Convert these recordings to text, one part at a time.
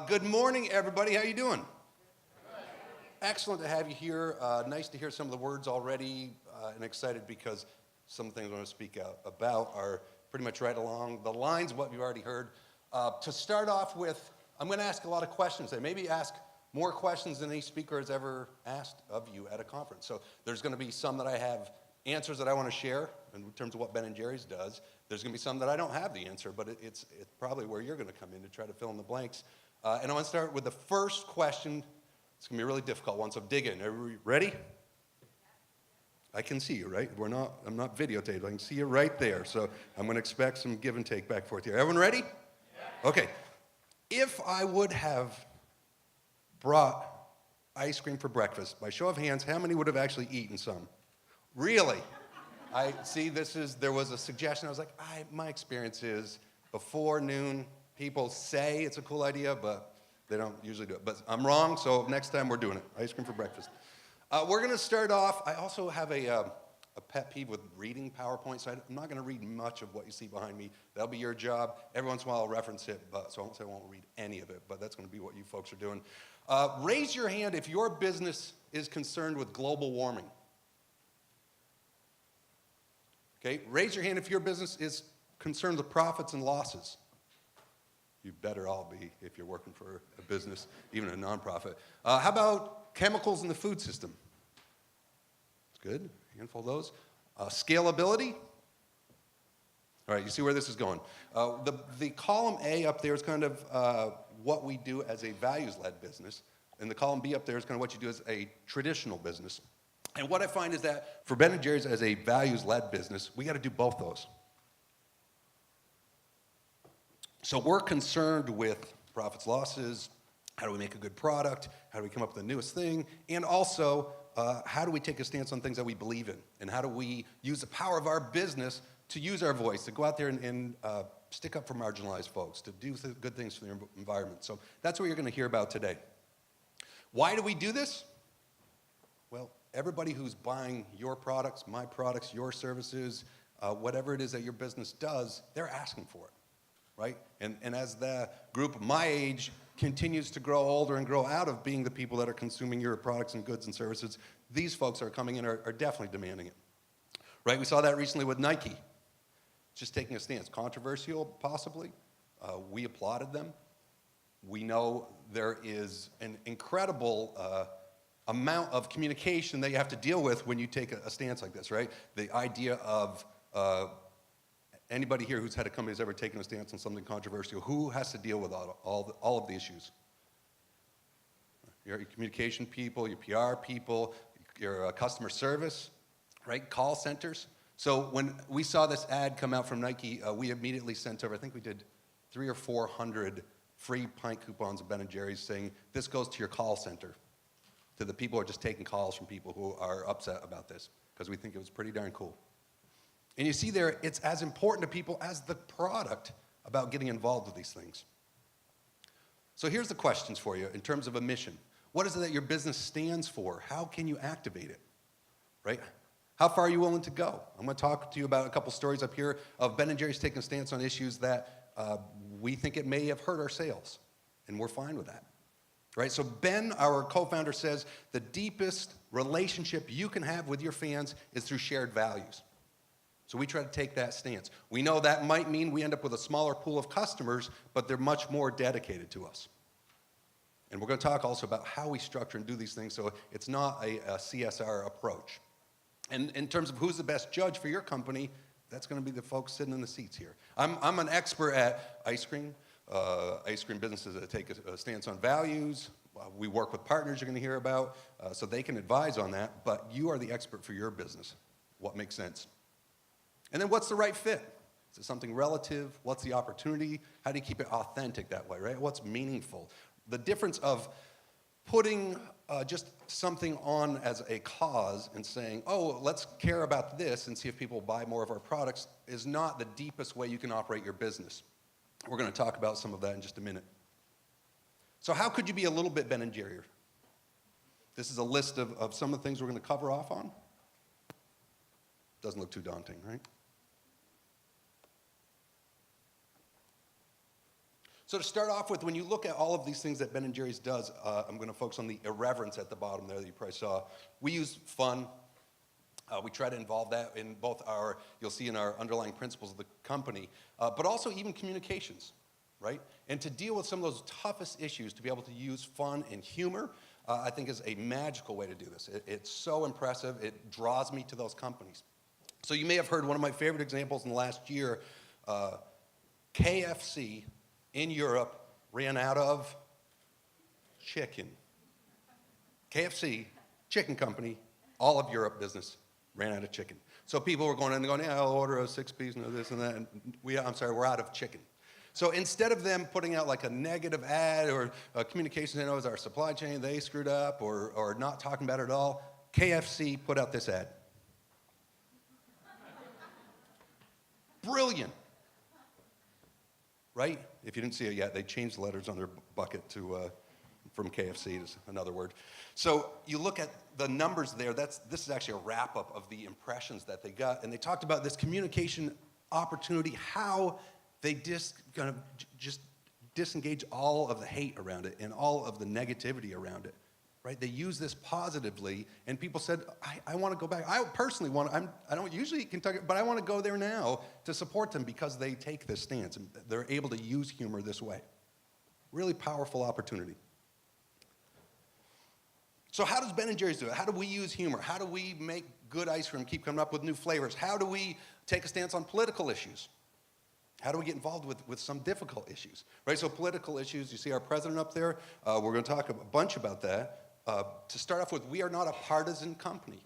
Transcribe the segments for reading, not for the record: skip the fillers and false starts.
Good morning, everybody. How you doing? Excellent to have you here. Nice to hear some of the words already, and excited because some of the things I want to speak out about are pretty much right along the lines of what you've already heard. To start off with, I'm going to ask a lot of questions today. Maybe ask more questions than any speaker has ever asked of you at a conference. So there's going to be some that I have answers that I want to share in terms of what Ben & Jerry's does. There's going to be some that I don't have the answer, but it's probably where you're going to come in to try to fill in the blanks. And I want to start with the first question. It's going to be a really difficult one, so dig in. Are we ready? I can see you, right? I'm not videotaped. I can see you right there. So I'm going to expect some give and take back and forth here. Everyone ready? Yeah. Okay. If I would have brought ice cream for breakfast, by show of hands, how many would have actually eaten some? Really? I see there was a suggestion. I was like, my experience is before noon, people say it's a cool idea, but they don't usually do it. But I'm wrong, so next time we're doing it. Ice cream for breakfast. We're going to start off. I also have a pet peeve with reading PowerPoint, so I'm not going to read much of what you see behind me. That'll be your job. Every once in a while I'll reference it, so I won't say I won't read any of it, but that's going to be what you folks are doing. Raise your hand if your business is concerned with global warming. Okay, raise your hand if your business is concerned with profits and losses. You better all be if you're working for a business, even a nonprofit. How about chemicals in the food system? It's good, a handful of those. Scalability. All right, you see where this is going. The column A up there is kind of what we do as a values-led business, and the column B up there is kind of what you do as a traditional business. And what I find is that for Ben & Jerry's as a values-led business, we got to do both those. So we're concerned with profits, losses, how do we make a good product, how do we come up with the newest thing, and also how do we take a stance on things that we believe in, and how do we use the power of our business to use our voice, to go out there and stick up for marginalized folks, to do good things for the environment. So that's what you're going to hear about today. Why do we do this? Well, everybody who's buying your products, my products, your services, whatever it is that your business does, they're asking for it. Right? And as the group my age continues to grow older and grow out of being the people that are consuming your products and goods and services, these folks that are coming in are definitely demanding it. Right? We saw that recently with Nike. Just taking a stance. Controversial, possibly. We applauded them. We know there is an incredible amount of communication that you have to deal with when you take a stance like this, right? The idea of anybody here who's had a company who's ever taken a stance on something controversial, who has to deal with all of the issues? Your communication people, your PR people, your customer service, right? Call centers. So when we saw this ad come out from Nike, we immediately sent over, I think we did 300 or 400 free pint coupons of Ben & Jerry's saying, this goes to your call center, to the people who are just taking calls from people who are upset about this, because we think it was pretty darn cool. And you see there, it's as important to people as the product about getting involved with these things. So here's the questions for you in terms of a mission. What is it that your business stands for? How can you activate it, right? How far are you willing to go? I'm going to talk to you about a couple stories up here of Ben & Jerry's taking a stance on issues that we think it may have hurt our sales, and we're fine with that, right? So Ben, our co-founder, says the deepest relationship you can have with your fans is through shared values. So we try to take that stance. We know that might mean we end up with a smaller pool of customers, but they're much more dedicated to us. And we're going to talk also about how we structure and do these things so it's not a CSR approach. And in terms of who's the best judge for your company, that's going to be the folks sitting in the seats here. I'm an expert at ice cream businesses that take a stance on values. We work with partners you're going to hear about, so they can advise on that, but you are the expert for your business. What makes sense? And then what's the right fit? Is it something relative? What's the opportunity? How do you keep it authentic that way, right? What's meaningful? The difference of putting just something on as a cause and saying, oh, let's care about this and see if people buy more of our products is not the deepest way you can operate your business. We're going to talk about some of that in just a minute. So how could you be a little bit Ben & Jerry? This is a list of some of the things we're going to cover off on. Doesn't look too daunting, right? So to start off with, when you look at all of these things that Ben & Jerry's does, I'm going to focus on the irreverence at the bottom there that you probably saw. We use fun. We try to involve that in both you'll see in our underlying principles of the company, but also even communications, right? And to deal with some of those toughest issues, to be able to use fun and humor, I think is a magical way to do this. It's so impressive. It draws me to those companies. So you may have heard one of my favorite examples in the last year. KFC in Europe ran out of chicken. KFC, chicken company, all of Europe business ran out of chicken. So people were going in and going, yeah, I'll order a 6-piece and this and that. And I'm sorry, we're out of chicken. So instead of them putting out like a negative ad or communications, it was our supply chain, they screwed up, or not talking about it at all, KFC put out this ad. Brilliant. Right? If you didn't see it yet, they changed the letters on their bucket to from KFC is another word. So you look at the numbers there. This is actually a wrap-up of the impressions that they got, and they talked about this communication opportunity, how they just disengage all of the hate around it and all of the negativity around it. Right? They use this positively, and people said, I want to go back. I personally I don't usually eat Kentucky, but I want to go there now to support them because they take this stance, and they're able to use humor this way. Really powerful opportunity. So how does Ben & Jerry's do it? How do we use humor? How do we make good ice cream, keep coming up with new flavors? How do we take a stance on political issues? How do we get involved with some difficult issues? Right, so political issues, you see our president up there. We're going to talk a bunch about that. To start off with, we are not a partisan company.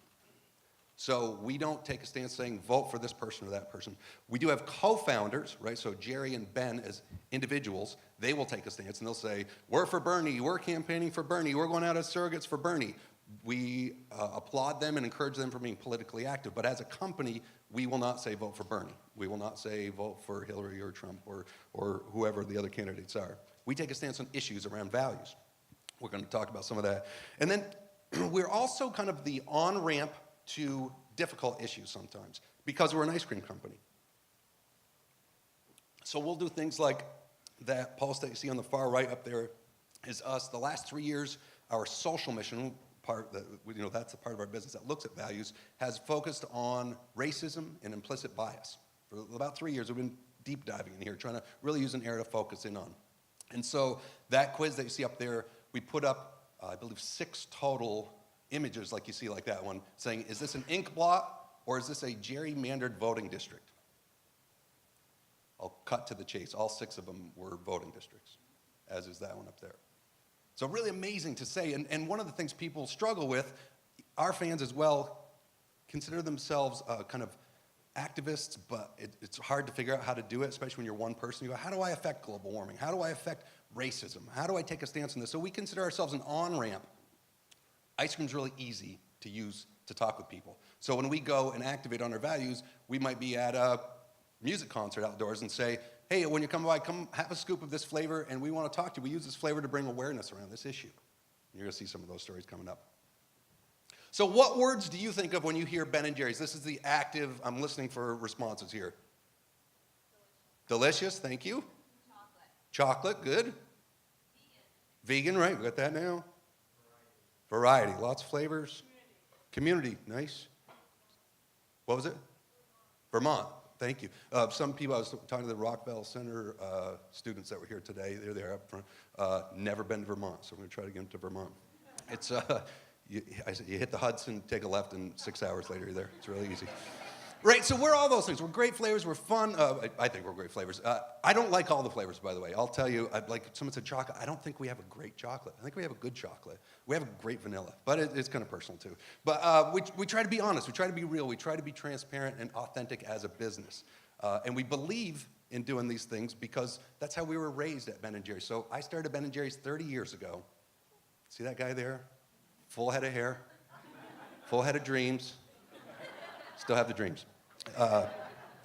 So we don't take a stance saying vote for this person or that person. We do have co-founders, right? So Jerry and Ben as individuals, they will take a stance and they'll say, we're for Bernie, we're campaigning for Bernie, we're going out as surrogates for Bernie. We applaud them and encourage them for being politically active. But as a company, we will not say vote for Bernie. We will not say vote for Hillary or Trump or whoever the other candidates are. We take a stance on issues around values. We're going to talk about some of that. And then we're also kind of the on-ramp to difficult issues sometimes because we're an ice cream company. So we'll do things like that post that you see on the far right up there is us. The last 3 years, our social mission part, that's the part of our business that looks at values, has focused on racism and implicit bias. For about 3 years, we've been deep diving in here, trying to really use an area to focus in on. And so that quiz that you see up there, we put up, I believe, 6 total images like you see like that one, saying, is this an ink blot or is this a gerrymandered voting district? I'll cut to the chase. All 6 of them were voting districts, as is that one up there. So really amazing to say, and one of the things people struggle with, our fans as well, consider themselves kind of activists, but it's hard to figure out how to do it, especially when you're one person. You go, how do I affect global warming? How do I affect racism? How do I take a stance on this? So we consider ourselves an on-ramp. Ice cream's really easy to use to talk with people. So when we go and activate on our values, we might be at a music concert outdoors and say, hey, when you come by, come have a scoop of this flavor, and we want to talk to you. We use this flavor to bring awareness around this issue. You're going to see some of those stories coming up. So what words do you think of when you hear Ben & Jerry's? This is the active, I'm listening for responses here. Delicious, thank you. Chocolate, good. Vegan, right, we got that now. Variety, lots of flavors. Community, nice. What was it? Vermont, thank you. Some people, I was talking to the Rockville Center students that were here today. They're there up front. Never been to Vermont, so I'm going to try to get them to Vermont. It's you hit the Hudson, take a left, and 6 hours later you're there. It's really easy. Right, so we're all those things. We're great flavors, we're fun. I think we're great flavors. I don't like all the flavors, by the way. I'll tell you, like someone said chocolate, I don't think we have a great chocolate. I think we have a good chocolate. We have a great vanilla, but it's kind of personal too. But we try to be honest, we try to be real, we try to be transparent and authentic as a business. And we believe in doing these things because that's how we were raised at Ben & Jerry's. So I started Ben & Jerry's 30 years ago. See that guy there? Full head of hair, full head of dreams. Still have the dreams.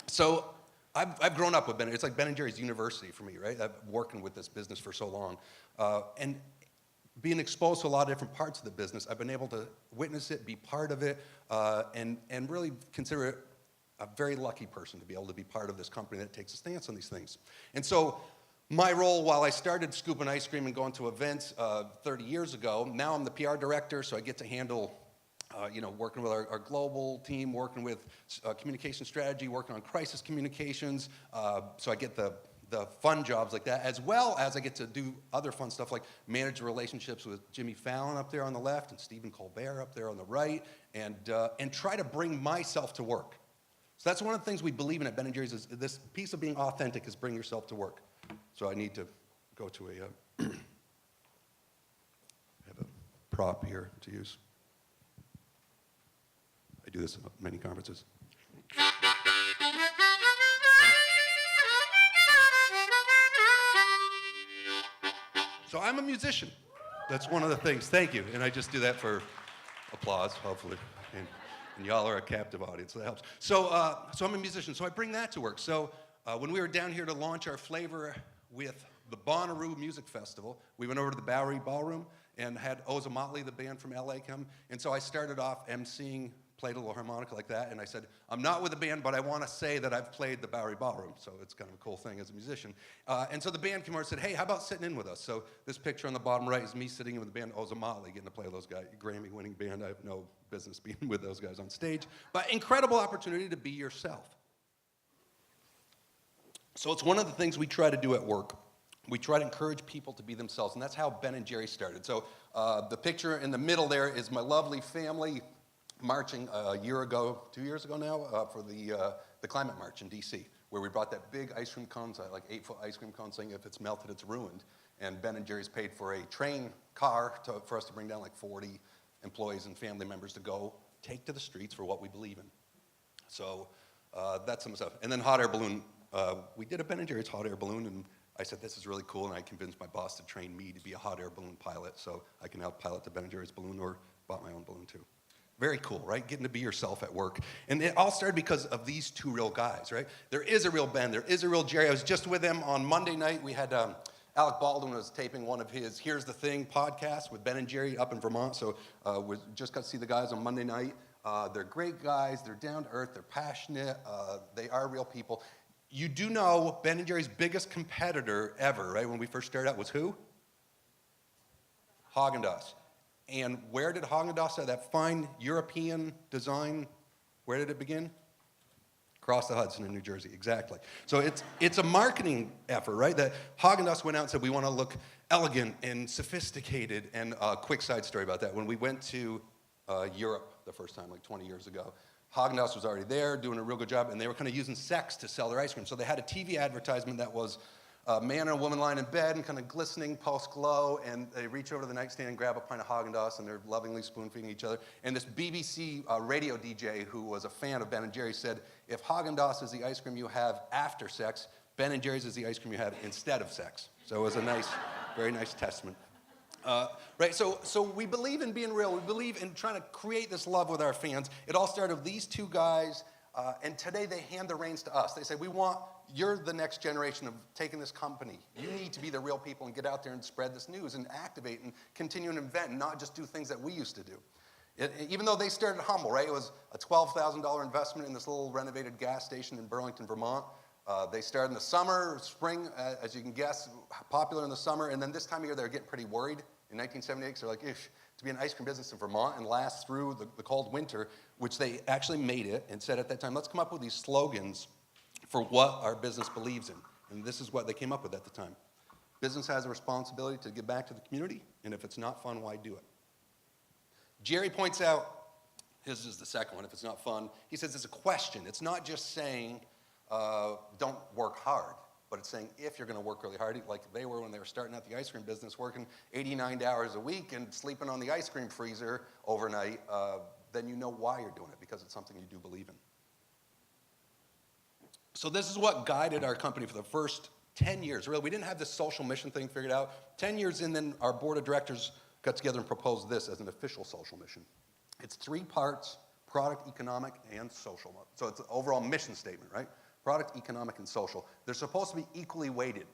So I've grown up with Ben. It's like Ben & Jerry's university for me, right? I've been working with this business for so long. And being exposed to a lot of different parts of the business, I've been able to witness it, be part of it, and really consider it a very lucky person to be able to be part of this company that takes a stance on these things. And so My role, while I started scooping ice cream and going to events 30 years ago, now I'm the PR director, so I get to handle working with our global team, working with communication strategy, working on crisis communications. So I get the fun jobs like that, as well as I get to do other fun stuff like manage relationships with Jimmy Fallon up there on the left and Stephen Colbert up there on the right, and try to bring myself to work. So that's one of the things we believe in at Ben & Jerry's is this piece of being authentic is bring yourself to work. So I need to go to I have a prop here to use. I do this at many conferences. So I'm a musician. That's one of the things. Thank you. And I just do that for applause, hopefully. And y'all are a captive audience, so that helps. So I'm a musician, so I bring that to work. So when we were down here to launch our flavor with the Bonnaroo Music Festival, we went over to the Bowery Ballroom and had Oza Motley, the band from LA, come. And so I started off emceeing, played a little harmonica like that, and I said, I'm not with the band, but I want to say that I've played the Bowery Ballroom, so it's kind of a cool thing as a musician. And so the band came over and said, hey, how about sitting in with us? So this picture on the bottom right is me sitting in with the band Oza Motley, getting to play with those guys, Grammy-winning band. I have no business being with those guys on stage, but incredible opportunity to be yourself. So it's one of the things we try to do at work. We try to encourage people to be themselves, and that's how Ben & Jerry's started. So the picture in the middle there is my lovely family marching a year ago, 2 years ago now, for the climate march in DC, where we brought that big ice cream cone, like 8-foot ice cream cone, saying if it's melted, it's ruined. And Ben & Jerry's paid for a train car for us to bring down like 40 employees and family members to go take to the streets for what we believe in. So that's some stuff. And then hot air balloon. We did a Ben & Jerry's hot air balloon, and I said, this is really cool, and I convinced my boss to train me to be a hot air balloon pilot, so I can now pilot the Ben & Jerry's balloon, or bought my own balloon too. Very cool, right? Getting to be yourself at work. And it all started because of these two real guys, right? There is a real Ben, there is a real Jerry. I was just with him on Monday night. We had Alec Baldwin was taping one of his Here's the Thing podcast with Ben & Jerry up in Vermont, so we just got to see the guys on Monday night. They're great guys, they're down to earth, they're passionate, they are real people. You do know Ben & Jerry's biggest competitor ever, right, when we first started out was who? Haagen-Dazs. And where did Haagen-Dazs, that fine European design, where did it begin? Across the Hudson in New Jersey, exactly. So it's a marketing effort, right? That Haagen-Dazs went out and said, we want to look elegant and sophisticated. And a quick side story about that. When we went to Europe the first time, like 20 years ago, Haagen-Dazs was already there, doing a real good job, and they were kind of using sex to sell their ice cream. So they had a TV advertisement that was a man and a woman lying in bed and kind of glistening post-glow, and they reach over to the nightstand and grab a pint of Haagen-Dazs, and they're lovingly spoon-feeding each other. And this BBC radio DJ who was a fan of Ben & Jerry's said, if Haagen-Dazs is the ice cream you have after sex, Ben & Jerry's is the ice cream you have instead of sex. So it was a nice, very nice testament. Right, so we believe in being real. We believe in trying to create this love with our fans. It all started with these two guys, and today they hand the reins to us. They say, you're the next generation of taking this company. You need to be the real people and get out there and spread this news and activate and continue and invent and not just do things that we used to do. Even though they started humble, right? It was a $12,000 investment in this little renovated gas station in Burlington, Vermont. They started in the summer, spring, as you can guess, popular in the summer, and then this time of year they were getting pretty worried in 1978, so they're like, to be an ice cream business in Vermont and last through the cold winter, which they actually made it and said at that time, let's come up with these slogans for what our business believes in. And this is what they came up with at the time. Business has a responsibility to give back to the community, and if it's not fun, why do it? Jerry points out, his is the second one, if it's not fun, he says it's a question. It's not just saying, don't work hard, but it's saying if you're going to work really hard, like they were when they were starting out the ice cream business, working 89 hours a week and sleeping on the ice cream freezer overnight, then you know why you're doing it, because it's something you do believe in. So this is what guided our company for the first 10 years. Really, we didn't have this social mission thing figured out. 10 years in, then our board of directors got together and proposed this as an official social mission. It's 3 parts: product, economic, and social. So it's an overall mission statement, right? Product, economic, and social. They're supposed to be equally weighted.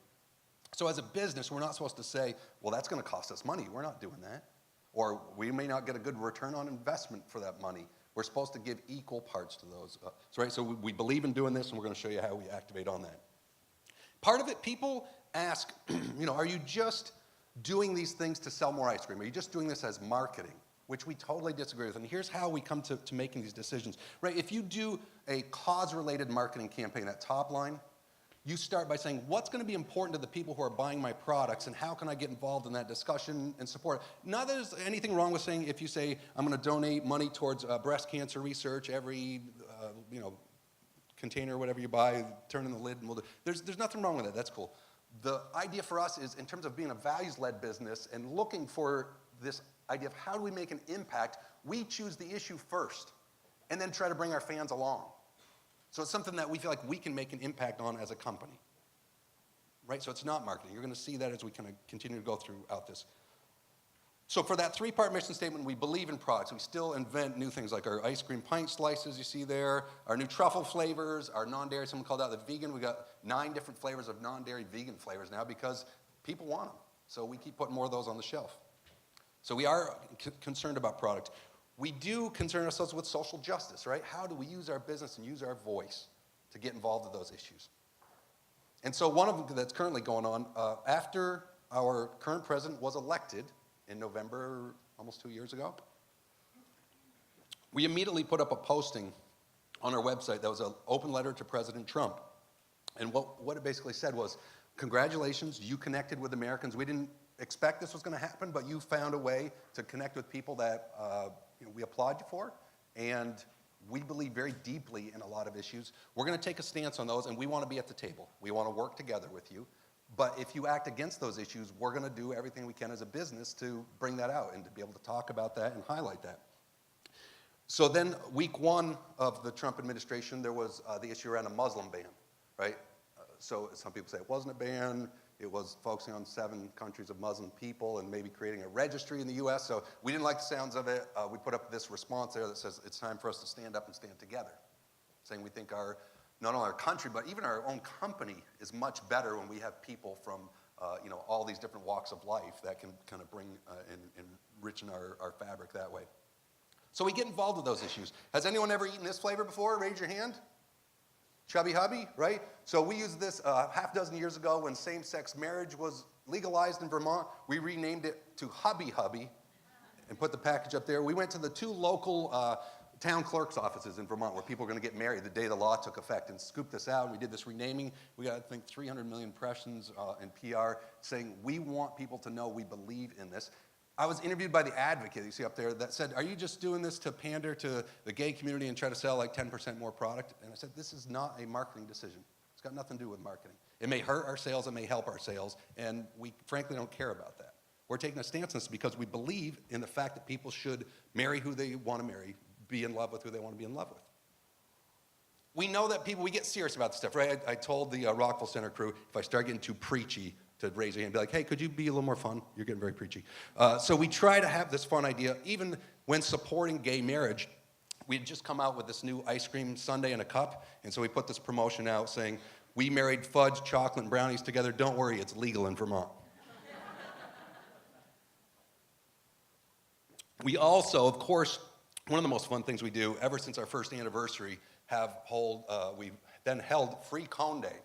So as a business, we're not supposed to say, well, that's going to cost us money. We're not doing that. Or we may not get a good return on investment for that money. We're supposed to give equal parts to those. So we believe in doing this, and we're going to show you how we activate on that. Part of it, people ask, are you just doing these things to sell more ice cream? Are you just doing this as marketing? Which we totally disagree with. And here's how we come to making these decisions. Right? If you do a cause-related marketing campaign at top line, you start by saying, what's going to be important to the people who are buying my products, and how can I get involved in that discussion and support? Not that there's anything wrong with saying, if you say, I'm going to donate money towards breast cancer research, every container, whatever you buy, turn in the lid, and there's nothing wrong with that. That's cool. The idea for us is, in terms of being a values-led business and looking for this idea of how do we make an impact, we choose the issue first and then try to bring our fans along. So it's something that we feel like we can make an impact on as a company, right? So it's not marketing. You're going to see that as we kind of continue to go throughout this. So for that three-part mission statement, we believe in products. We still invent new things like our ice cream pint slices you see there, our new truffle flavors, our non-dairy, someone called out the vegan. We got 9 different flavors of non-dairy vegan flavors now because people want them. So we keep putting more of those on the shelf. So we are concerned about product. We do concern ourselves with social justice, right? How do we use our business and use our voice to get involved with those issues? And so one of them that's currently going on, after our current president was elected in November, almost 2 years ago, we immediately put up a posting on our website that was an open letter to President Trump. And what it basically said was, congratulations, you connected with Americans. We didn't expect this was going to happen, but you found a way to connect with people that we applaud you for, and we believe very deeply in a lot of issues. We're going to take a stance on those, and we want to be at the table. We want to work together with you. But if you act against those issues, we're going to do everything we can as a business to bring that out and to be able to talk about that and highlight that. So then week 1 of the Trump administration, there was the issue around a Muslim ban, right? So some people say it wasn't a ban. It was focusing on 7 countries of Muslim people and maybe creating a registry in the U.S. So we didn't like the sounds of it. We put up this response there that says it's time for us to stand up and stand together, saying we think not only our country, but even our own company is much better when we have people from all these different walks of life that can kind of bring and enrichen our fabric that way. So we get involved with those issues. Has anyone ever eaten this flavor before? Raise your hand. Chubby Hubby, right? So we used this half dozen years ago when same-sex marriage was legalized in Vermont. We renamed it to Hubby Hubby and put the package up there. We went to the 2 local town clerk's offices in Vermont where people were going to get married the day the law took effect and scooped this out. And we did this renaming. We got, I think, 300 million impressions in PR saying we want people to know we believe in this. I was interviewed by The Advocate, you see up there, that said, are you just doing this to pander to the gay community and try to sell like 10% more product? And I said, this is not a marketing decision. It's got nothing to do with marketing. It may hurt our sales, it may help our sales, and we frankly don't care about that. We're taking a stance on this because we believe in the fact that people should marry who they want to marry, be in love with who they want to be in love with. We know that we get serious about this stuff, right? I told the Rockville Center crew, if I start getting too preachy, to raise your hand and be like, hey, could you be a little more fun? You're getting very preachy. So we try to have this fun idea. Even when supporting gay marriage, we had just come out with this new ice cream sundae in a cup, and so we put this promotion out saying, we married fudge, chocolate, and brownies together. Don't worry, it's legal in Vermont. We also, of course, one of the most fun things we do, ever since our first anniversary, we've then held Free Cone Day.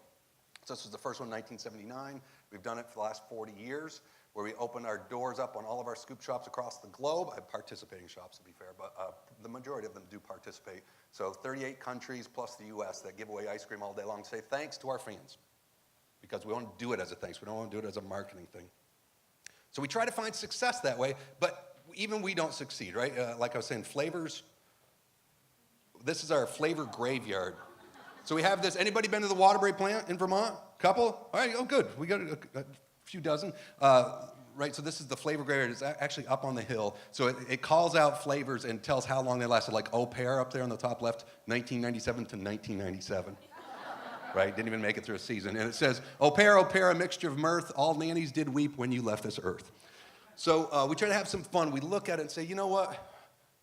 So this was the first one in 1979. We've done it for the last 40 years, where we open our doors up on all of our scoop shops across the globe. I have participating shops, to be fair, but the majority of them do participate. So 38 countries plus the U.S. that give away ice cream all day long to say thanks to our fans, because we want to do it as a thanks. We don't want to do it as a marketing thing. So we try to find success that way, but even we don't succeed, right? Like I was saying, flavors. This is our flavor graveyard. So we have this. Anybody been to the Waterbury plant in Vermont? Couple? All right, oh good. We got a few dozen. Right, so this is the flavor graveyard. It's actually up on the hill. So it calls out flavors and tells how long they lasted. Like Au Pair up there on the top left, 1997 to 1997. Right, didn't even make it through a season. And it says, Au Pair, a mixture of mirth. All nannies did weep when you left this earth. So we try to have some fun. We look at it and say, you know what?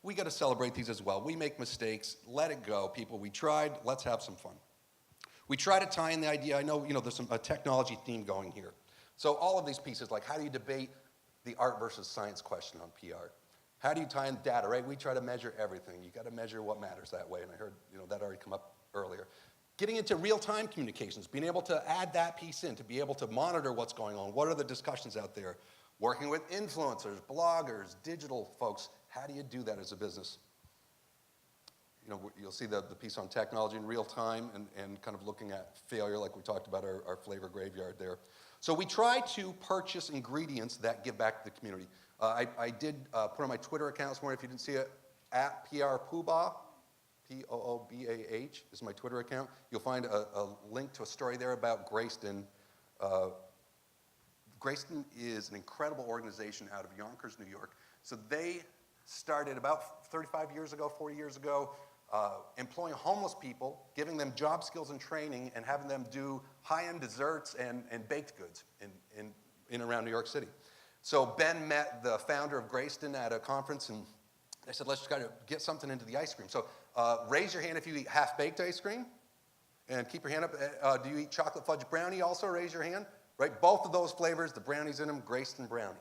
We got to celebrate these as well. We make mistakes. Let it go, people. We tried. Let's have some fun. We try to tie in the idea. I know, there's a technology theme going here. So all of these pieces, like how do you debate the art versus science question on PR? How do you tie in data, right? We try to measure everything. You got to measure what matters that way. And I heard, that already come up earlier. Getting into real-time communications, being able to add that piece in, to be able to monitor what's going on. What are the discussions out there? Working with influencers, bloggers, digital folks. How do you do that as a business? You know, you'll see the piece on technology in real time and kind of looking at failure like we talked about our flavor graveyard there. So we try to purchase ingredients that give back to the community. I did put on my Twitter account this morning, if you didn't see it, at PRPoobah, P-O-O-B-A-H is my Twitter account. You'll find a link to a story there about Grayston. Grayston is an incredible organization out of Yonkers, New York. So they started about 35 years ago, 40 years ago, employing homeless people, giving them job skills and training, and having them do high-end desserts and baked goods in and around New York City. So Ben met the founder of Grayston at a conference, and they said, let's try to get something into the ice cream. So raise your hand if you eat half-baked ice cream, and keep your hand up. Do you eat chocolate fudge brownie also? Raise your hand. Right, both of those flavors, the brownies in them, Grayston brownie.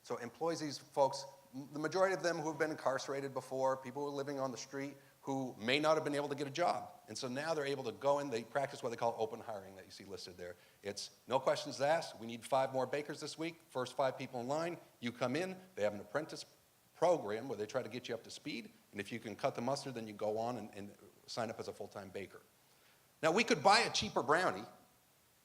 So employs these folks, the majority of them who have been incarcerated before, people who are living on the street, who may not have been able to get a job. And so now they're able to go in, they practice what they call open hiring that you see listed there. It's no questions asked, we need 5 more bakers this week, first 5 people in line, you come in, they have an apprentice program where they try to get you up to speed, and if you can cut the mustard, then you go on and sign up as a full-time baker. Now we could buy a cheaper brownie,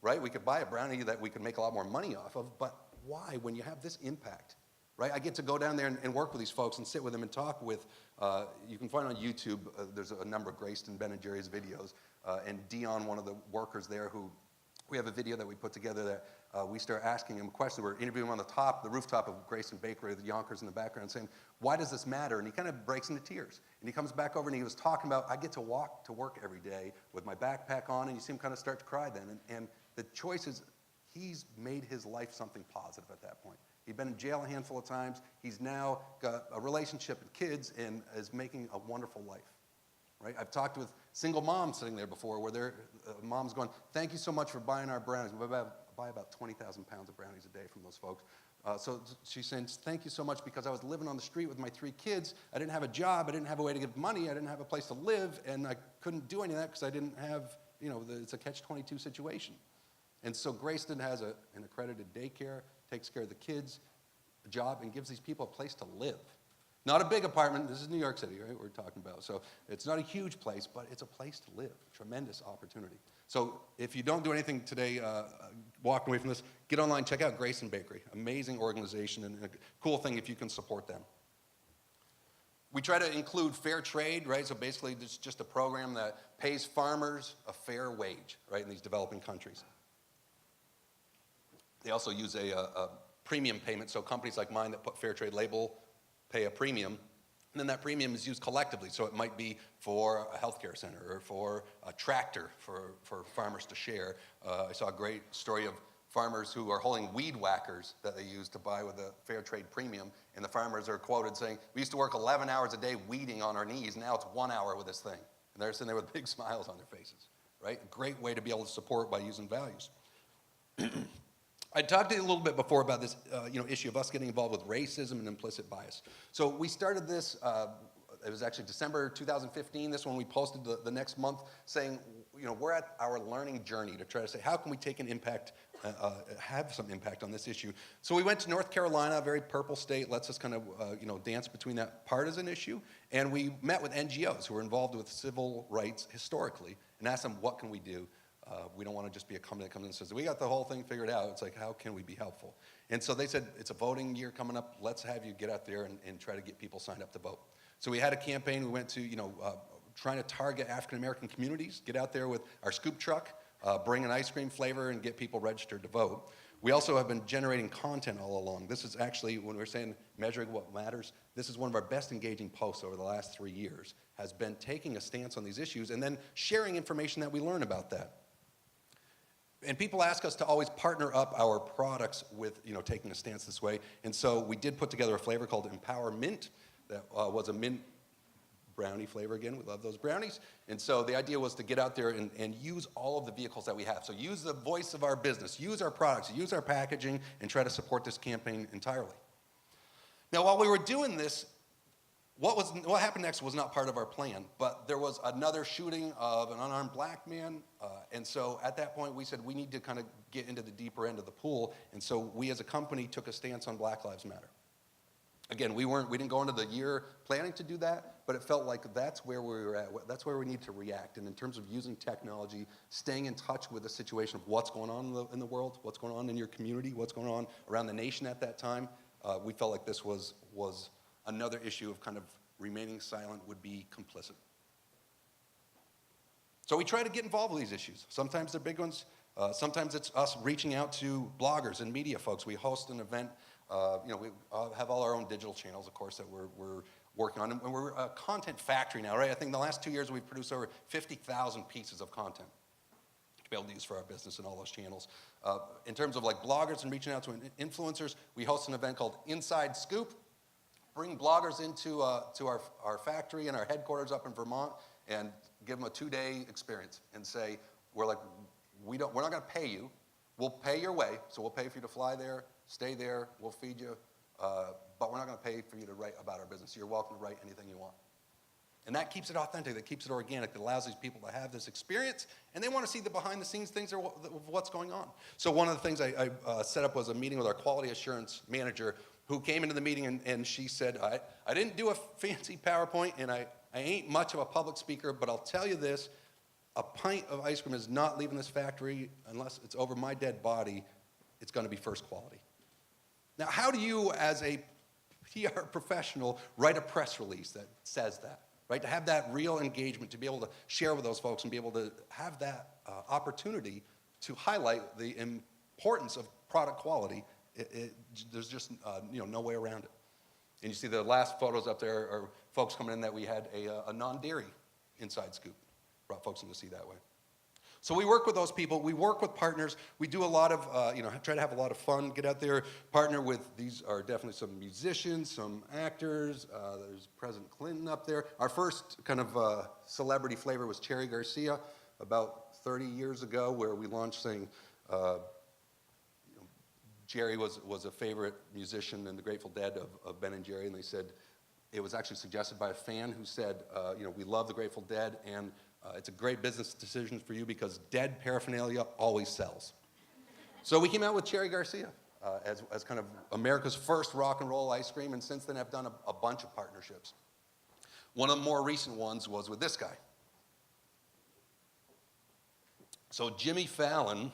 right? We could buy a brownie that we could make a lot more money off of, but why when you have this impact, right? I get to go down there and work with these folks and sit with them and talk with, you can find on YouTube, there's a number of Grayston, Ben and Jerry's videos, and Dion, one of the workers there who, we have a video that we put together that we start asking him questions. We're interviewing him on the rooftop of Grayston Bakery, the Yonkers in the background, saying, why does this matter? And he kind of breaks into tears. And he comes back over and he was talking about, I get to walk to work every day with my backpack on, and you see him kind of start to cry then. And the choice is, he's made his life something positive at that point. He'd been in jail a handful of times. He's now got a relationship and kids and is making a wonderful life. Right? I've talked with single moms sitting there before where their mom's going, thank you so much for buying our brownies. We buy about 20,000 pounds of brownies a day from those folks. So she's saying, thank you so much because I was living on the street with my 3 kids. I didn't have a job. I didn't have a way to get money. I didn't have a place to live. And I couldn't do any of that because I didn't have, it's a catch-22 situation. And so Grayston has an accredited daycare, takes care of the kids, a job, and gives these people a place to live. Not a big apartment. This is New York City, right, we're talking about. So it's not a huge place, but it's a place to live. Tremendous opportunity. So if you don't do anything today, walking away from this, get online, check out Grayston Bakery. Amazing organization and a cool thing if you can support them. We try to include fair trade, right? So basically it's just a program that pays farmers a fair wage, right, in these developing countries. They also use a premium payment, so companies like mine that put fair trade label pay a premium, and then that premium is used collectively. So it might be for a healthcare center or for a tractor for farmers to share. I saw a great story of farmers who are holding weed whackers that they use to buy with a fair trade premium, and the farmers are quoted saying, we used to work 11 hours a day weeding on our knees, now it's 1 hour with this thing. And they're sitting there with big smiles on their faces, right? A great way to be able to support by using values. I talked to you a little bit before about this issue of us getting involved with racism and implicit bias. So we started this, it was actually December 2015, this one we posted the next month, saying, we're at our learning journey to try to say, how can we take an impact, have some impact on this issue? So we went to North Carolina, a very purple state, lets us kind of, dance between that partisan issue, and we met with NGOs who were involved with civil rights historically, and asked them, what can we do? We don't want to just be a company that comes in and says, we got the whole thing figured out. It's like, how can we be helpful? And so they said, it's a voting year coming up. Let's have you get out there and try to get people signed up to vote. So we had a campaign. We went to, trying to target African-American communities, get out there with our scoop truck, bring an ice cream flavor, and get people registered to vote. We also have been generating content all along. This is actually, when we're saying measuring what matters, this is one of our best engaging posts over the last 3 years, has been taking a stance on these issues and then sharing information that we learn about that. And people ask us to always partner up our products with, taking a stance this way. And so we did put together a flavor called Empower Mint that was a mint brownie flavor again. We love those brownies. And so the idea was to get out there and use all of the vehicles that we have. So use the voice of our business, use our products, use our packaging, and try to support this campaign entirely. Now, while we were doing this, What happened next was not part of our plan, but there was another shooting of an unarmed black man, and so at that point we said we need to kind of get into the deeper end of the pool, and so we as a company took a stance on Black Lives Matter. Again, we didn't go into the year planning to do that, but it felt like that's where we were at. That's where we need to react. And in terms of using technology, staying in touch with the situation of what's going on in the world, what's going on in your community, what's going on around the nation at that time, we felt like this was another issue of kind of remaining silent would be complicit. So we try to get involved with these issues. Sometimes they're big ones. Sometimes it's us reaching out to bloggers and media folks. We host an event. We have all our own digital channels, of course, that we're working on. And we're a content factory now, right? I think in the last 2 years we've produced over 50,000 pieces of content to be able to use for our business and all those channels. In terms of like bloggers and reaching out to influencers, we host an event called Inside Scoop. Bring bloggers into to our factory and our headquarters up in Vermont and give them a 2-day experience and say, we're not going to pay you. We'll pay your way, so we'll pay for you to fly there, stay there, we'll feed you, but we're not going to pay for you to write about our business. You're welcome to write anything you want. And that keeps it authentic, that keeps it organic, that allows these people to have this experience, and they want to see the behind-the-scenes things of what's going on. So one of the things I set up was a meeting with our quality assurance manager who came into the meeting and she said, I didn't do a fancy PowerPoint, and I ain't much of a public speaker, but I'll tell you this, a pint of ice cream is not leaving this factory unless it's over my dead body. It's going to be first quality. Now, how do you, as a PR professional, write a press release that says that, right? To have that real engagement, to be able to share with those folks and be able to have that opportunity to highlight the importance of product quality, there's just no way around it. And you see the last photos up there are folks coming in that we had a non-dairy inside scoop. Brought folks in to see that way. So we work with those people. We work with partners. We do a lot of, try to have a lot of fun, get out there, partner with, these are definitely some musicians, some actors. There's President Clinton up there. Our first kind of celebrity flavor was Cherry Garcia about 30 years ago, where we launched saying, Jerry was a favorite musician in the Grateful Dead of Ben and Jerry, and they said, it was actually suggested by a fan who said, we love the Grateful Dead, and it's a great business decision for you because dead paraphernalia always sells. So we came out with Cherry Garcia as kind of America's first rock and roll ice cream, and since then I've done a bunch of partnerships. One of the more recent ones was with this guy. So Jimmy Fallon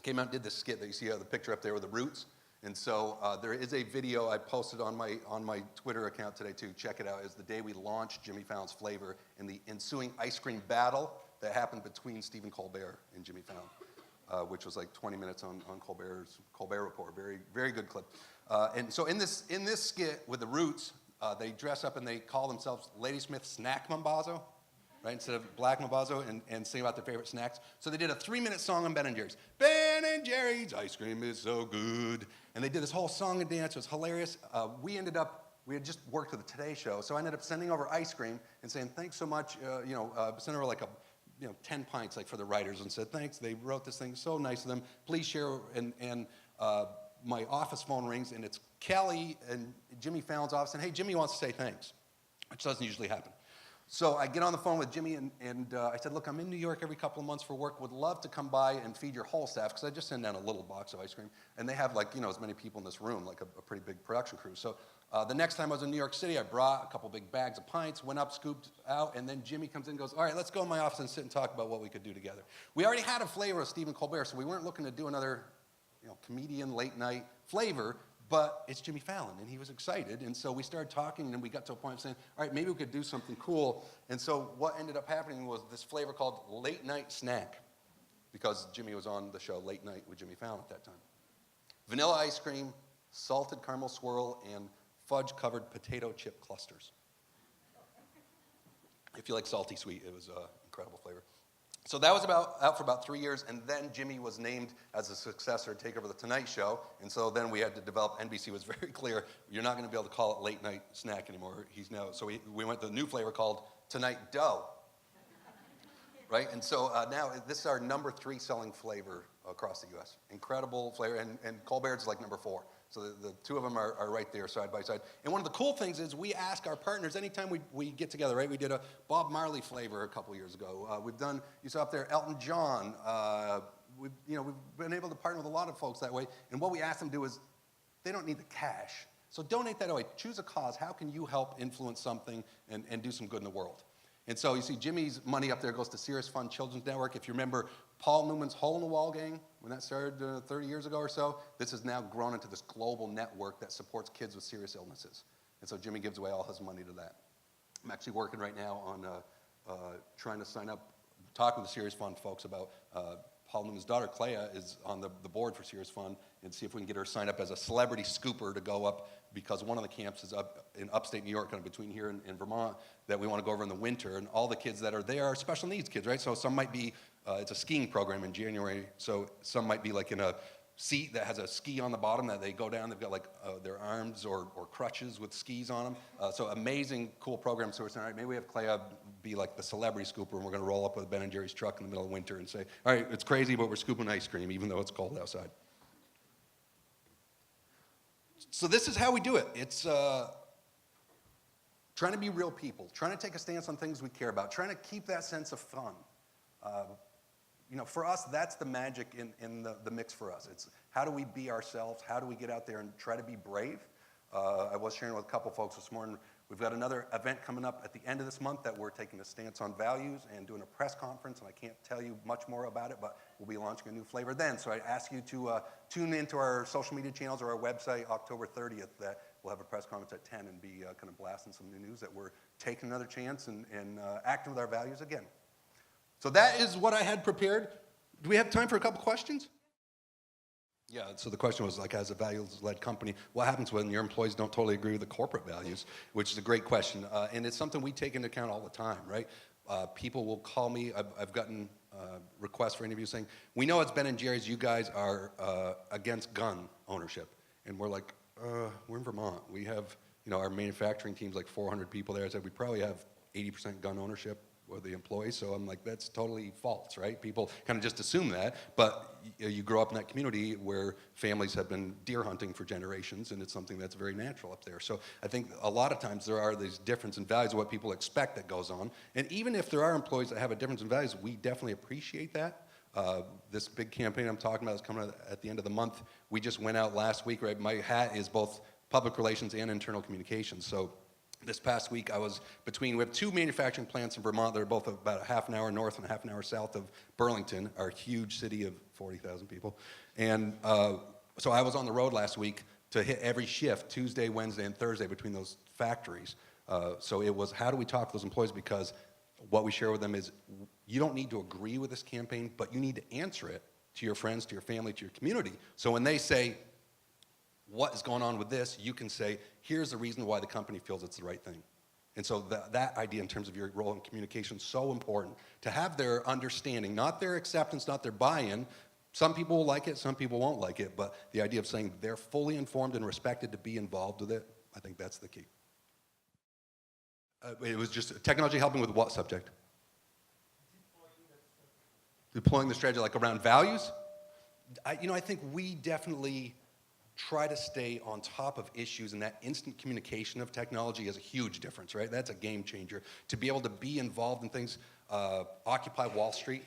came out and did this skit that you see the picture up there with the Roots. And so there is a video I posted on my Twitter account today too. Check it out. It's the day we launched Jimmy Fallon's flavor and the ensuing ice cream battle that happened between Stephen Colbert and Jimmy Fallon, which was like 20 minutes on Colbert's Colbert Report. Very, very good clip. And so in this skit with the Roots, they dress up and they call themselves Ladysmith Snack Mambazo, right? Instead of Black Mambazo, and sing about their favorite snacks. So they did a 3-minute song on Ben and Jerry's. Ben and Jerry's ice cream is so good. And they did this whole song and dance. It was hilarious. We had just worked with the Today Show, so I ended up sending over ice cream and saying, thanks so much, sent over like 10 pints like for the writers and said, thanks, they wrote this thing, so nice of them. Please share, and my office phone rings, and it's Kelly and Jimmy Fallon's office, and hey, Jimmy wants to say thanks, which doesn't usually happen. So I get on the phone with Jimmy, and I said, look, I'm in New York every couple of months for work. Would love to come by and feed your whole staff, because I just send down a little box of ice cream. And they have, as many people in this room, like a pretty big production crew. So the next time I was in New York City, I brought a couple big bags of pints, went up, scooped out, and then Jimmy comes in and goes, all right, let's go in my office and sit and talk about what we could do together. We already had a flavor of Stephen Colbert, so we weren't looking to do another comedian late-night flavor. But it's Jimmy Fallon, and he was excited. And so we started talking, and then we got to a point of saying, all right, maybe we could do something cool. And so what ended up happening was this flavor called Late Night Snack, because Jimmy was on the show Late Night with Jimmy Fallon at that time. Vanilla ice cream, salted caramel swirl, and fudge-covered potato chip clusters. If you like salty sweet, it was an incredible flavor. So that was out for about 3 years, and then Jimmy was named as a successor to take over the Tonight Show, and so then we had to develop, NBC was very clear, you're not going to be able to call it Late Night Snack anymore. So we went to a new flavor called Tonight Dough, right? And so now this is our number 3 selling flavor across the U.S. Incredible flavor, and Colbert's like number 4. So the two of them are right there side by side. And one of the cool things is we ask our partners anytime we get together, right? We did a Bob Marley flavor a couple years ago. We've done, you saw up there, Elton John. We've been able to partner with a lot of folks that way. And what we ask them to do is, they don't need the cash. So donate that away. Choose a cause. How can you help influence something and do some good in the world? And so you see Jimmy's money up there goes to Serious Fund Children's Network. If you remember Paul Newman's Hole in the Wall gang, when that started 30 years ago or so, this has now grown into this global network that supports kids with serious illnesses. And so Jimmy gives away all his money to that. I'm actually working right now on trying to sign up, talking with the Serious Fund folks about Paul Newman's daughter, Clea, is on the board for Serious Fund, and see if we can get her signed up as a celebrity scooper to go up, because one of the camps is up in upstate New York, kind of between here and Vermont, that we want to go over in the winter. And all the kids that are there are special needs kids, right? So some might be, it's a skiing program in January, so some might be like in a seat that has a ski on the bottom that they go down. They've got like their arms or crutches with skis on them. So amazing, cool program. So we're saying, all right, maybe we have Clea be like the celebrity scooper, and we're going to roll up with Ben & Jerry's truck in the middle of winter and say, all right, it's crazy, but we're scooping ice cream, even though it's cold outside. So this is how we do it. It's trying to be real people, trying to take a stance on things we care about, trying to keep that sense of fun. For us, that's the magic in the mix for us. It's how do we be ourselves? How do we get out there and try to be brave? I was sharing with a couple folks this morning. We've got another event coming up at the end of this month that we're taking a stance on values and doing a press conference, and I can't tell you much more about it, but we'll be launching a new flavor then. So I ask you to tune into our social media channels or our website October 30th, that we'll have a press conference at 10 and be kind of blasting some new news that we're taking another chance and acting with our values again. So that is what I had prepared. Do we have time for a couple questions? Yeah, so the question was, like, as a values-led company, what happens when your employees don't totally agree with the corporate values? Which is a great question, and it's something we take into account all the time, right? People will call me. I've gotten requests for interviews saying, we know it's Ben & Jerry's, you guys are against gun ownership. And we're like, we're in Vermont. We have, our manufacturing team's like 400 people there. I said, we probably have 80% gun ownership with the employees. So I'm like, that's totally false, right? People kind of just assume that, but you grow up in that community where families have been deer hunting for generations, and it's something that's very natural up there. So I think a lot of times there are these difference in values of what people expect that goes on. And even if there are employees that have a difference in values, we definitely appreciate that. This big campaign I'm talking about is coming at the end of the month. We just went out last week, right? My hat is both public relations and internal communications. So this past week, I was we have two manufacturing plants in Vermont that are both about a half an hour north and a half an hour south of Burlington, our huge city of 40,000 people. And so I was on the road last week to hit every shift, Tuesday, Wednesday, and Thursday between those factories. So it was, how do we talk to those employees? Because what we share with them is, you don't need to agree with this campaign, but you need to answer it to your friends, to your family, to your community. So when they say, what is going on with this, you can say, here's the reason why the company feels it's the right thing. And so that idea in terms of your role in communication is so important, to have their understanding, not their acceptance, not their buy-in. Some people will like it, some people won't like it, but the idea of saying they're fully informed and respected to be involved with it, I think that's the key. It was just technology helping with what subject? Deploying the strategy, like around values? I think we definitely try to stay on top of issues, and that instant communication of technology is a huge difference, right? That's a game changer. To be able to be involved in things, Occupy Wall Street,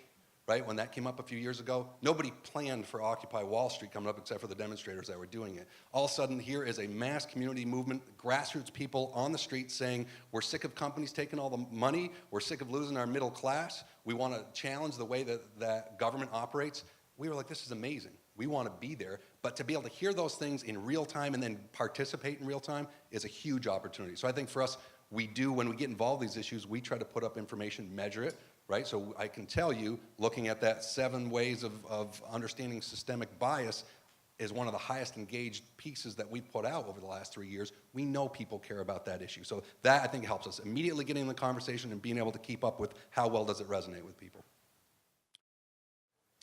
right? When that came up a few years ago, nobody planned for Occupy Wall Street coming up except for the demonstrators that were doing it. All of a sudden, here is a mass community movement, grassroots people on the street saying, we're sick of companies taking all the money, we're sick of losing our middle class, we want to challenge the way that government operates. We were like, this is amazing. We want to be there, but to be able to hear those things in real time and then participate in real time is a huge opportunity. So I think for us, when we get involved in these issues, we try to put up information, measure it, right? So I can tell you, looking at that 7 ways of understanding systemic bias is one of the highest engaged pieces that we put out over the last 3 years. We know people care about that issue. So that, I think, helps us immediately getting in the conversation and being able to keep up with how well does it resonate with people.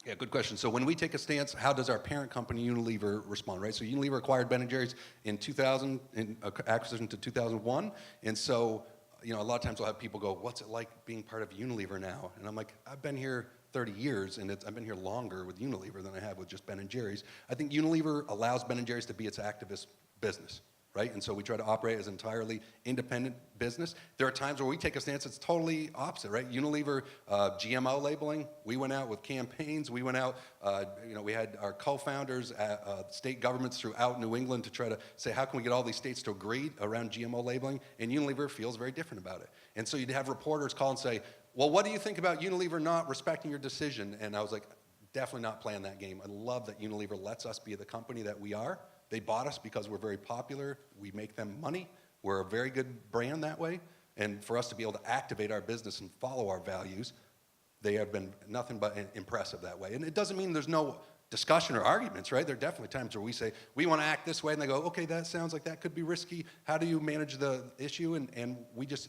Yeah, good question. So when we take a stance, how does our parent company, Unilever, respond, right? So Unilever acquired Ben & Jerry's in 2000, in acquisition to 2001. And so, a lot of times we'll have people go, what's it like being part of Unilever now? And I'm like, I've been here 30 years, and I've been here longer with Unilever than I have with just Ben & Jerry's. I think Unilever allows Ben & Jerry's to be its activist business, right? And so we try to operate as an entirely independent business. There are times where we take a stance that's totally opposite, right? Unilever, GMO labeling, we went out with campaigns. We went out, we had our co-founders at state governments throughout New England to try to say, how can we get all these states to agree around GMO labeling? And Unilever feels very different about it. And so you'd have reporters call and say, well, what do you think about Unilever not respecting your decision? And I was like, definitely not playing that game. I love that Unilever lets us be the company that we are. They bought us because we're very popular. We make them money. We're a very good brand that way. And for us to be able to activate our business and follow our values, they have been nothing but impressive that way. And it doesn't mean there's no discussion or arguments, right? There are definitely times where we say, we want to act this way, and they go, okay, that sounds like that could be risky. How do you manage the issue? And we just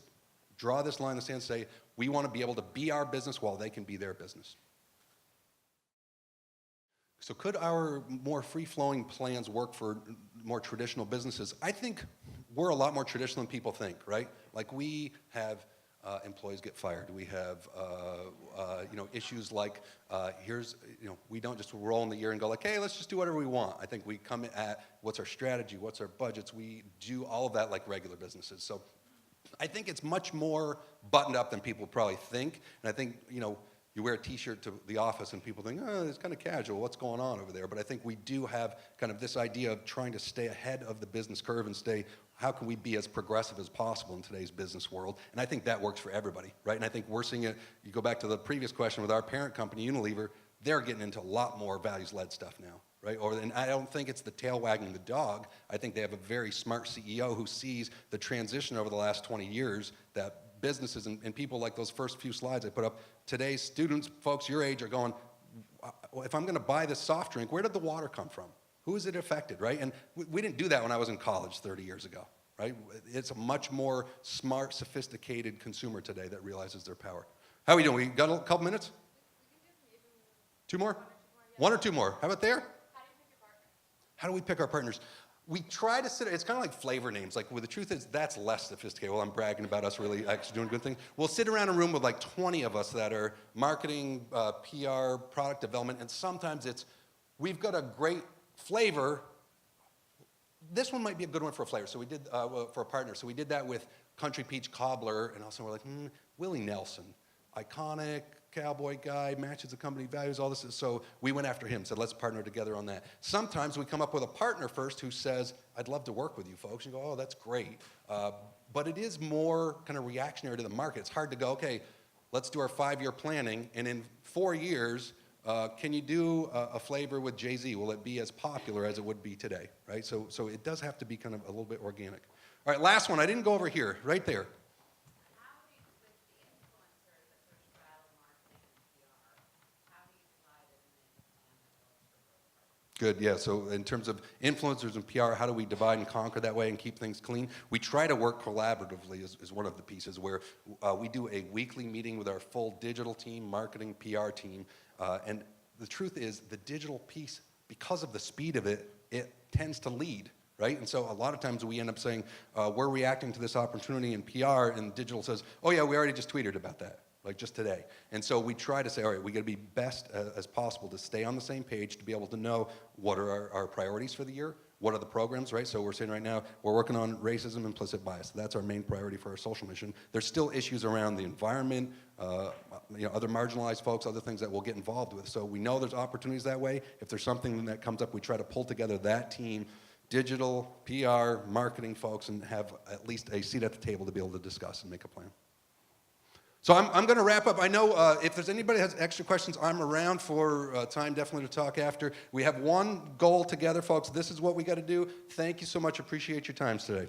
draw this line in the sand and say, we want to be able to be our business while they can be their business. So could our more free-flowing plans work for more traditional businesses? I think we're a lot more traditional than people think, right? Like we have employees get fired. We have issues like we don't just roll in the year and go like, hey, let's just do whatever we want. I think we come at what's our strategy, what's our budgets. We do all of that like regular businesses. So I think it's much more buttoned up than people probably think. And I think, you wear a t-shirt to the office and people think, oh, it's kind of casual, what's going on over there? But I think we do have kind of this idea of trying to stay ahead of the business curve and how can we be as progressive as possible in today's business world? And I think that works for everybody, right? And I think we're seeing it, you go back to the previous question with our parent company, Unilever, they're getting into a lot more values-led stuff now, right? And I don't think it's the tail wagging the dog. I think they have a very smart CEO who sees the transition over the last 20 years that businesses and people like those first few slides I put up, today's students, folks your age are going, if I'm gonna buy this soft drink, where did the water come from? Who is it affected, right? And we didn't do that when I was in college 30 years ago, right? It's a much more smart, sophisticated consumer today that realizes their power. How are we doing? We got a couple minutes? Two more? One or two more? How about there? How do we pick our partners? We try to it's kind of like flavor names. Like, well, the truth is, that's less sophisticated. Well, I'm bragging about us really actually doing good things. We'll sit around a room with like 20 of us that are marketing, PR, product development, and sometimes we've got a great flavor. This one might be a good one for a flavor. So we did, for a partner. So we did that with Country Peach Cobbler, and also we're like, Willie Nelson, iconic, cowboy guy, matches the company values, all this. So we went after him, said, let's partner together on that. Sometimes we come up with a partner first who says, I'd love to work with you folks. You go, oh, that's great. But it is more kind of reactionary to the market. It's hard to go, okay, let's do our 5-year planning, and in 4 years, can you do a flavor with Jay-Z? Will it be as popular as it would be today, right? So it does have to be kind of a little bit organic. All right, last one. I didn't go over here, right there. Good, yeah, so in terms of influencers and PR, how do we divide and conquer that way and keep things clean? We try to work collaboratively is one of the pieces where we do a weekly meeting with our full digital team, marketing, PR team, and the truth is the digital piece, because of the speed of it, it tends to lead, right? And so a lot of times we end up saying, we're reacting to this opportunity in PR, and digital says, oh yeah, we already just tweeted about that. Like just today. And so we try to say, all right, we got to be best as possible to stay on the same page, to be able to know what are our priorities for the year, what are the programs, right? So we're saying right now, we're working on racism, implicit bias. That's our main priority for our social mission. There's still issues around the environment, other marginalized folks, other things that we'll get involved with. So we know there's opportunities that way. If there's something that comes up, we try to pull together that team, digital, PR, marketing folks, and have at least a seat at the table to be able to discuss and make a plan. So I'm going to wrap up. I know if there's anybody that has extra questions, I'm around for time definitely to talk after. We have one goal together, folks. This is what we got to do. Thank you so much. Appreciate your times today.